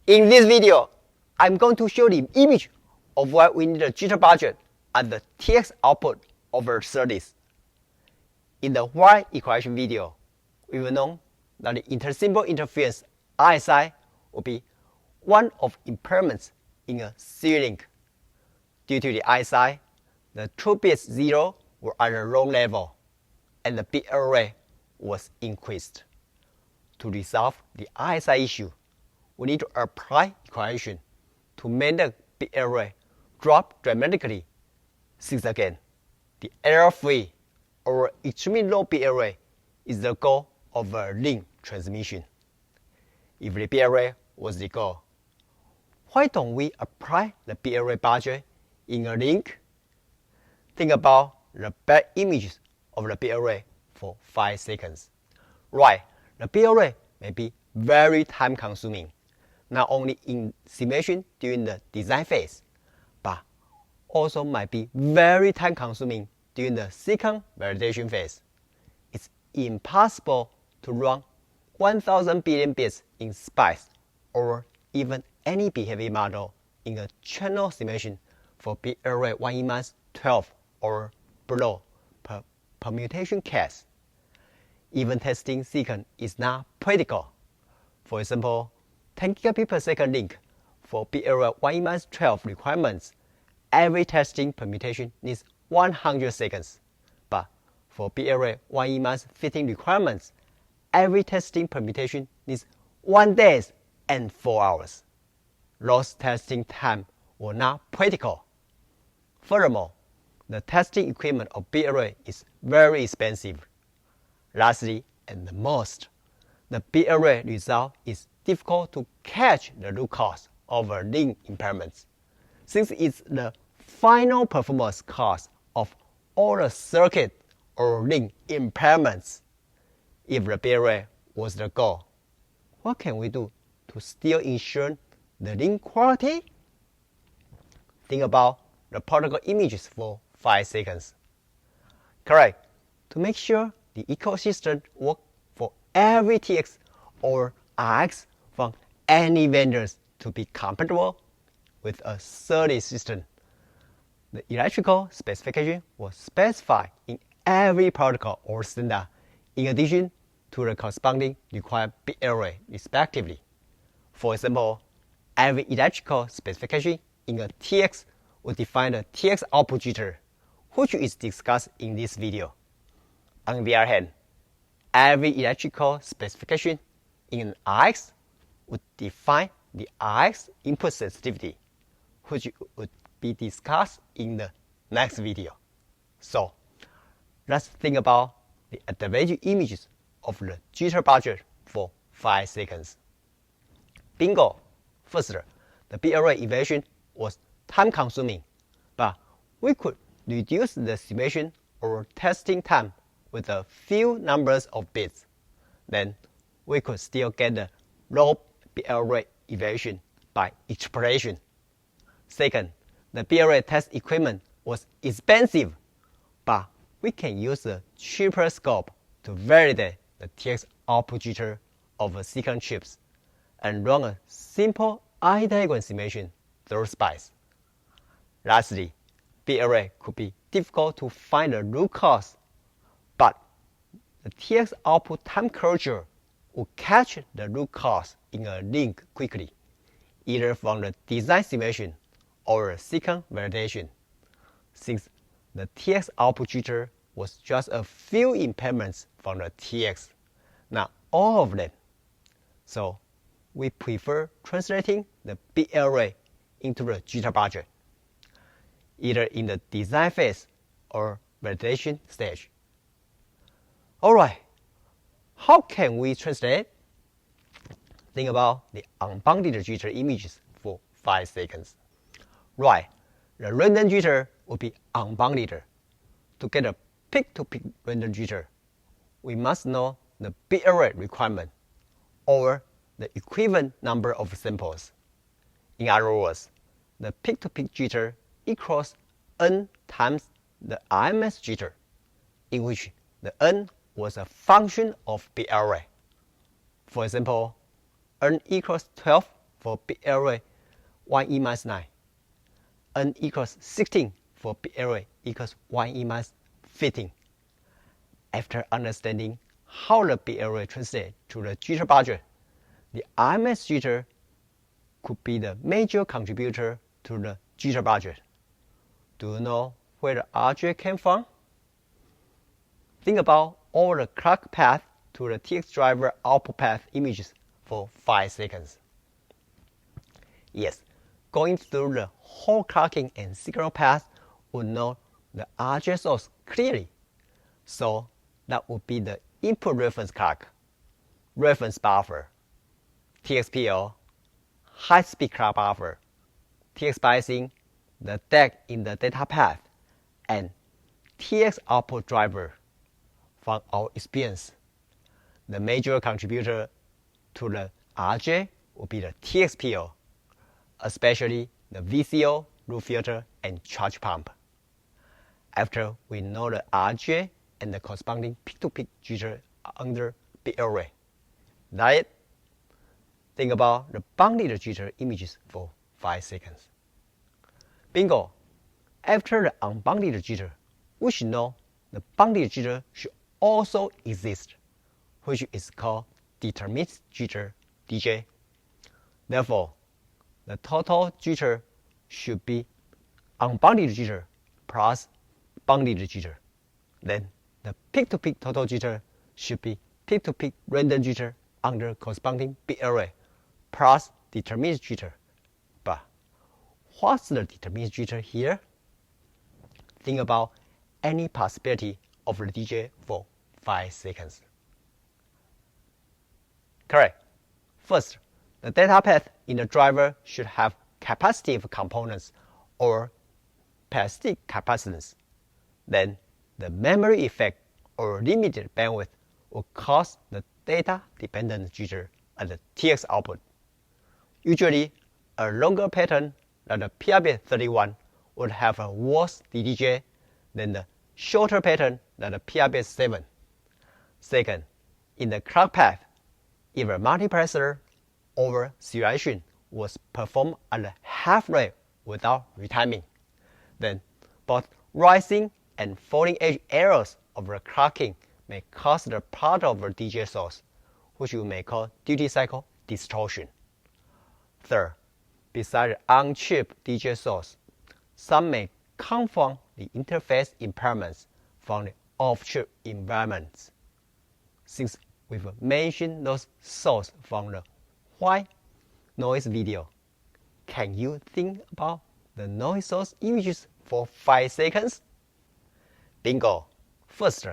In this video, I'm going to show the image of why we need a jitter budget and the TX output over SerDes. In the why equation video, we will know that the intersymbol interference RSI will be one of impairments in a C-link. Due to the RSI, the true bits 0 were at a low level, and the bit error rate was increased. To resolve the RSI issue, we need to apply equation to make the bit error rate drop dramatically. Since again, the error-free or extremely low bit error rate is the goal of a link transmission. If the bit error rate was the goal, why don't we apply the bit error rate budget in a link? Think about the bad images of the bit error rate for 5 seconds. Right, the bit error rate may be very time-consuming, not only in simulation during the design phase, but also might be very time-consuming during the second validation phase. It's impossible to run 1,000 billion bits in SPICE or even any behavior model in a channel simulation for bit error rate 1e-12 or below per permutation case. Even testing sequence is not practical. For example, 10 gigabit per second link for bit error 1e-12 requirements, every testing permutation needs 100 seconds. But for bit error 1e-15 requirements, every testing permutation needs 1 day and 4 hours. Those testing time were not practical. Furthermore, the testing equipment of bit error is very expensive. Lastly, and the most, the bit error result is difficult to catch the root cause of a link impairments, since it's the final performance cause of all the circuit or link impairments. If the bit error was the goal, what can we do to still ensure the link quality? Think about the protocol images for 5 seconds. Correct. To make sure the ecosystem works for every TX or RX from any vendors to be compatible with a SerDes system, the electrical specification was specified in every protocol or standard in addition to the corresponding required bit error rate respectively. For example, every electrical specification in a TX will define the TX output jitter, which is discussed in this video. On the other hand, every electrical specification in an RX would define the RX input sensitivity, which would be discussed in the next video. So, let's think about the advantage images of the jitter budget for 5 seconds. Bingo! First, the bit error evaluation was time-consuming, but we could reduce the simulation or testing time with a few numbers of bits. Then, we could still get the low bit error rate evaluation by extrapolation. Second, the bit error rate test equipment was expensive, but we can use a cheaper scope to validate the TX output jitter of silicon chips and run a simple I-diagram simulation through SPICE. Lastly, bit error rate could be difficult to find the root cause, but the TX output time closure will catch the root cause in a link quickly, either from the design simulation or a second validation, since the TX output jitter was just a few impairments from the TX, not all of them. So, we prefer translating the bit error rate into the jitter budget, either in the design phase or validation stage. Alright, how can we translate? Think about the unbounded jitter images for 5 seconds. Right, the random jitter will be unbounded. To get a peak-to-peak random jitter, we must know the bit error rate requirement, or the equivalent number of samples. In other words, the peak-to-peak jitter equals n times the RMS jitter, in which the n was a function of bit error rate. For example, n equals 12 for bit array 1e minus 9, n equals 16 for bit array equals 1e minus 15. After understanding how the bit array translates to the jitter budget, the RMS jitter could be the major contributor to the jitter budget. Do you know where the RJ came from? Think about all the clock path to the TX driver output path images for 5 seconds. Yes, going through the whole clocking and signal path would know the RJ source clearly. So that would be the input reference clock, reference buffer, TXPL, high-speed clock buffer, TX biasing, the DAC in the data path, and TX output driver. From our experience, the major contributor to the RJ will be the TXPL, especially the VCO, loop filter, and charge pump. After we know the RJ and the corresponding peak-to-peak jitter under bit array, that's it. Think about the bounded jitter images for 5 seconds. Bingo! After the unbounded jitter, we should know the bounded jitter should also exist, which is called Deterministic Jitter, DJ. Therefore, the total jitter should be unbounded jitter plus bounded jitter. Then the peak-to-peak total jitter should be peak-to-peak random jitter under corresponding bit array plus deterministic jitter. But what's the deterministic jitter here? Think about any possibility of the DJ for 5 seconds. Correct. First, the data path in the driver should have capacitive components or parasitic capacitance. Then, the memory effect or limited bandwidth will cause the data-dependent jitter at the TX output. Usually, a longer pattern like the PRBS31 would have a worse DDJ than the shorter pattern like the PRBS7. Second, in the clock path, if a multiplexer over serialization was performed at a half rate without retiming, then both rising and falling edge errors of the clocking may cause the part of the DJ source, which we may call duty cycle distortion. Third, besides the on-chip DJ source, some may confound the interface impairments from the off-chip environments. Since we've mentioned those sources from the white noise video, can you think about the noise source images for 5 seconds? Bingo! First,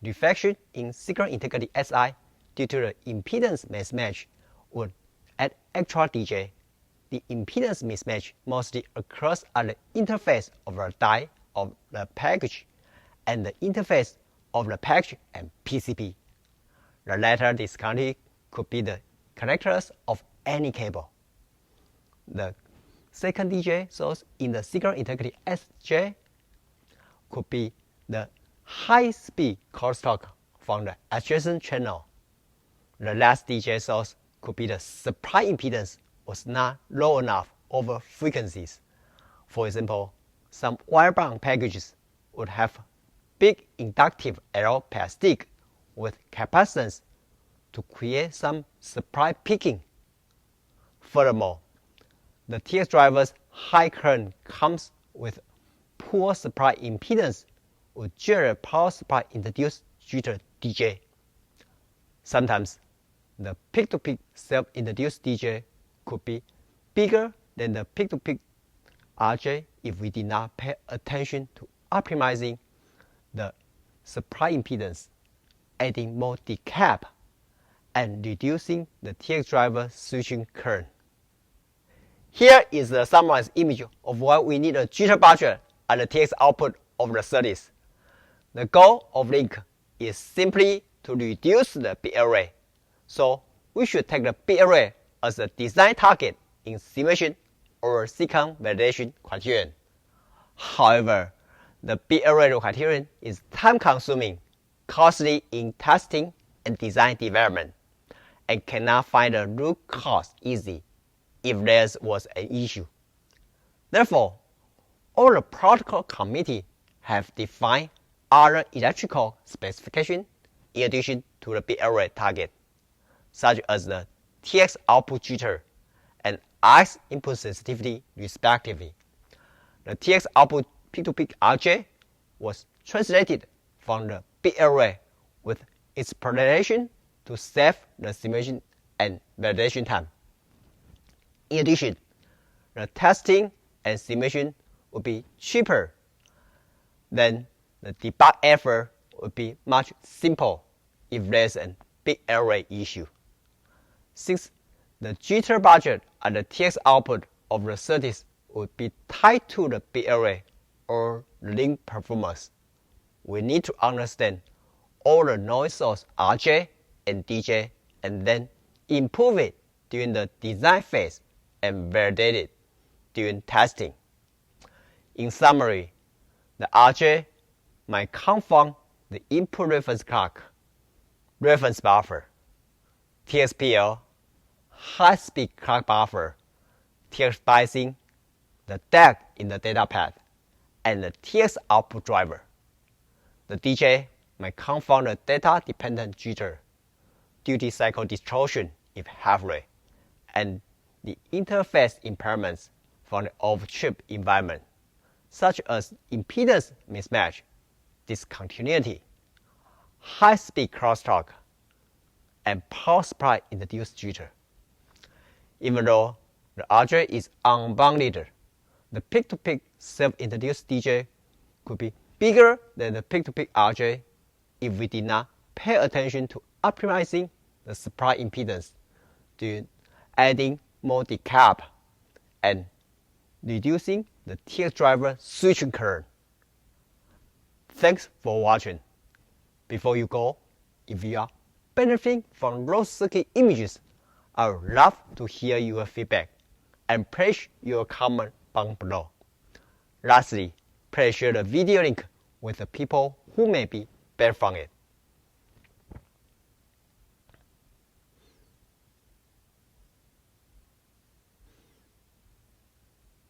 reflection in signal integrity SI due to the impedance mismatch would add extra DJ. The impedance mismatch mostly occurs at the interface of the die of the package and the interface of the package and PCB. The latter discounted could be the connectors of any cable. The second DJ source in the signal integrity SJ could be the high-speed crosstalk from the adjacent channel. The last DJ source could be the supply impedance was not low enough over frequencies. For example, some wire-bound packages would have big inductive arrow parasitic with capacitance to create some supply peaking. Furthermore, the TX driver's high current comes with poor supply impedance would generate power supply induced jitter DJ. Sometimes the peak-to-peak self-induced DJ could be bigger than the peak-to-peak RJ if we did not pay attention to optimizing the supply impedance, adding more decap, and reducing the TX driver switching current. Here is the summarized image of why we need a jitter budget at the TX output of the SerDes. The goal of Link is simply to reduce the bit array, so we should take the bit array as a design target in simulation or silicon validation criterion. However, the bit array criterion is time-consuming, costly in testing and design development, and cannot find the root cause easy. if there was an issue. Therefore, all the protocol committee have defined other electrical specifications in addition to the bit array target, such as the TX output jitter and X input sensitivity respectively. The TX output peak-to-peak RJ was translated from the bit array with its presentation to save the simulation and validation time. In addition, the testing and simulation would be cheaper, then the debug effort would be much simpler if there's a big array issue. Since the jitter budget and the TX output of the SerDes would be tied to the bit array or link performance, we need to understand all the noise source RJ and DJ and then improve it during the design phase and validate it during testing. In summary, the RJ might come from the input reference clock, reference buffer, TXPL, high-speed clock buffer, TX splicing, the DAC in the data path, and the TX output driver. The DJ might come from the data-dependent jitter, duty cycle distortion if half-rate, and the interface impairments from the off-chip environment, such as impedance mismatch, discontinuity, high-speed crosstalk, and power supply induced jitter. Even though the RJ is unbounded, the peak-to-peak self-induced DJ could be bigger than the peak-to-peak RJ if we did not pay attention to optimizing the supply impedance during adding more decap and reducing the TX driver switching current. Thanks for watching. Before you go, if you are benefiting from raw circuit images, I would love to hear your feedback and place your comment down below. Lastly, please share the video link with the people who may be benefiting from it.